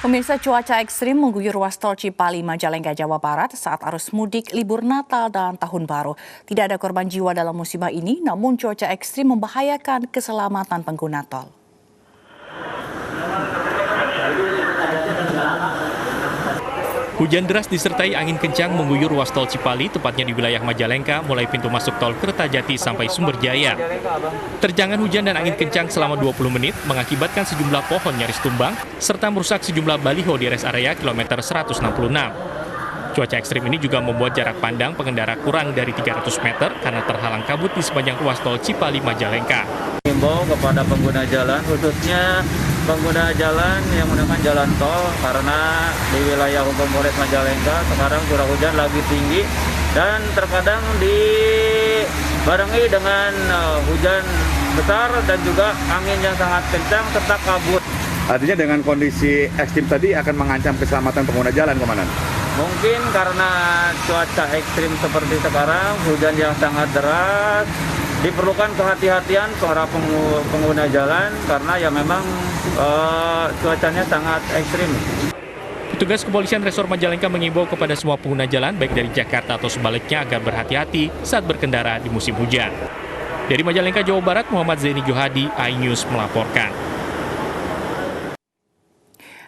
Pemirsa, cuaca ekstrim mengguyur ruas tol Cipali, Majalengka, Jawa Barat saat arus mudik libur Natal dan Tahun Baru. Tidak ada korban jiwa dalam musibah ini, namun cuaca ekstrim membahayakan keselamatan pengguna tol. Hujan deras disertai angin kencang mengguyur ruas tol Cipali, tepatnya di wilayah Majalengka, mulai pintu masuk tol Kertajati sampai Sumberjaya. Terjangan hujan dan angin kencang selama 20 menit mengakibatkan sejumlah pohon nyaris tumbang, serta merusak sejumlah baliho di rest area kilometer 166. Cuaca ekstrim ini juga membuat jarak pandang pengendara kurang dari 300 meter karena terhalang kabut di sepanjang ruas tol Cipali, Majalengka. Himbau kepada pengguna jalan, khususnya pengguna jalan yang menggunakan jalan tol, karena di wilayah hukum Polres Majalengka sekarang curah hujan lagi tinggi dan terkadang dibarengi dengan hujan besar dan juga angin yang sangat kencang serta kabut. Artinya dengan kondisi ekstrim tadi akan mengancam keselamatan pengguna jalan, Komandan? Mungkin karena cuaca ekstrim seperti sekarang, hujan yang sangat deras, diperlukan kehati-hatian para pengguna jalan karena ya memang cuacanya sangat ekstrim. Petugas kepolisian Resor Majalengka mengimbau kepada semua pengguna jalan baik dari Jakarta atau sebaliknya agar berhati-hati saat berkendara di musim hujan. Dari Majalengka, Jawa Barat, Muhammad Zaini Johadi, iNews melaporkan.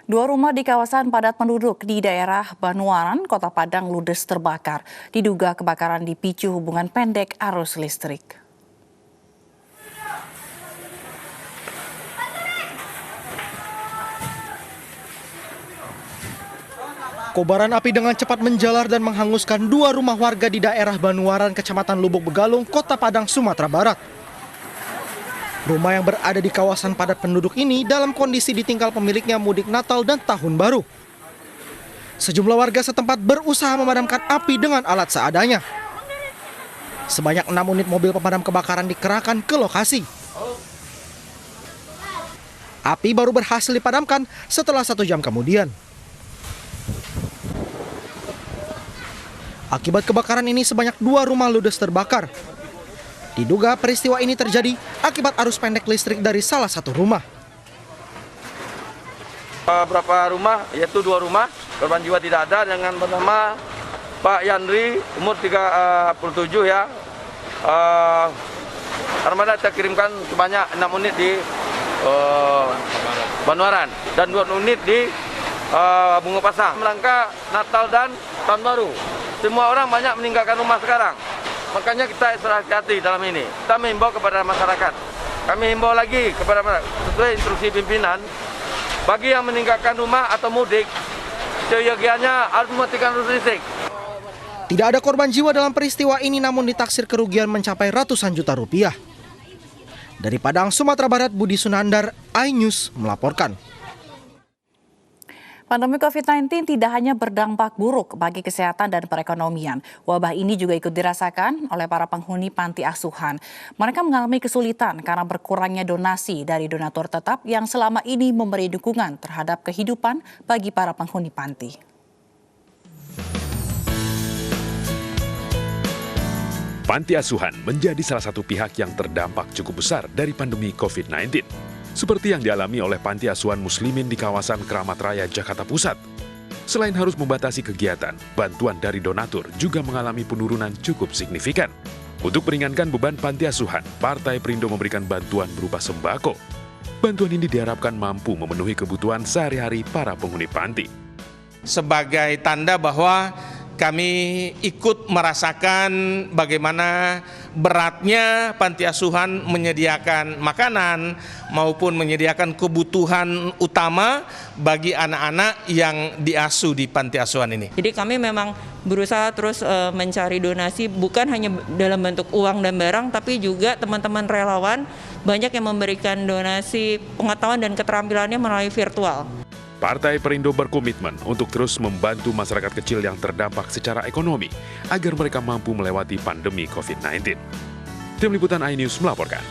Dua rumah di kawasan padat penduduk di daerah Banuaran, Kota Padang ludes terbakar. Diduga kebakaran dipicu hubungan pendek arus listrik. Kobaran api dengan cepat menjalar dan menghanguskan dua rumah warga di daerah Banuaran, Kecamatan Lubuk Begalung, Kota Padang, Sumatera Barat. Rumah yang berada di kawasan padat penduduk ini dalam kondisi ditinggal pemiliknya mudik Natal dan Tahun Baru. Sejumlah warga setempat berusaha memadamkan api dengan alat seadanya. Sebanyak 6 unit mobil pemadam kebakaran dikerahkan ke lokasi. Api baru berhasil dipadamkan setelah 1 jam kemudian. Akibat kebakaran ini sebanyak 2 rumah ludes terbakar. Diduga peristiwa ini terjadi akibat arus pendek listrik dari salah satu rumah. Berapa rumah, yaitu 2 rumah, korban jiwa tidak ada, dengan bernama Pak Yandri, umur 37 ya. Armada kita kirimkan sebanyak 6 unit di Banuaran dan 2 unit di Bungo Pasang. Melangkah Natal dan Tahun Baru, semua orang banyak meninggalkan rumah sekarang. Makanya kita ekstra hati-hati dalam ini. Kita mengimbau kepada masyarakat. Kami himbau lagi kepada masyarakat, sesuai instruksi pimpinan, bagi yang meninggalkan rumah atau mudik, seyogianya harus mematikan arus listrik. Tidak ada korban jiwa dalam peristiwa ini, namun ditaksir kerugian mencapai ratusan juta rupiah. Dari Padang, Sumatera Barat, Budi Sunandar, iNews melaporkan. Pandemi COVID-19 tidak hanya berdampak buruk bagi kesehatan dan perekonomian. Wabah ini juga ikut dirasakan oleh para penghuni panti asuhan. Mereka mengalami kesulitan karena berkurangnya donasi dari donatur tetap yang selama ini memberi dukungan terhadap kehidupan bagi para penghuni panti. Panti asuhan menjadi salah satu pihak yang terdampak cukup besar dari pandemi COVID-19. Seperti yang dialami oleh panti asuhan muslimin di kawasan Keramat Raya, Jakarta Pusat. Selain harus membatasi kegiatan, bantuan dari donatur juga mengalami penurunan cukup signifikan. Untuk meringankan beban panti asuhan, Partai Perindo memberikan bantuan berupa sembako. Bantuan ini diharapkan mampu memenuhi kebutuhan sehari-hari para penghuni panti. Sebagai tanda bahwa kami ikut merasakan bagaimana beratnya panti asuhan menyediakan makanan maupun menyediakan kebutuhan utama bagi anak-anak yang diasuh di panti asuhan ini. Jadi kami memang berusaha terus mencari donasi, bukan hanya dalam bentuk uang dan barang, tapi juga teman-teman relawan banyak yang memberikan donasi pengetahuan dan keterampilannya melalui virtual. Partai Perindo berkomitmen untuk terus membantu masyarakat kecil yang terdampak secara ekonomi agar mereka mampu melewati pandemi COVID-19. Tim Liputan iNews melaporkan.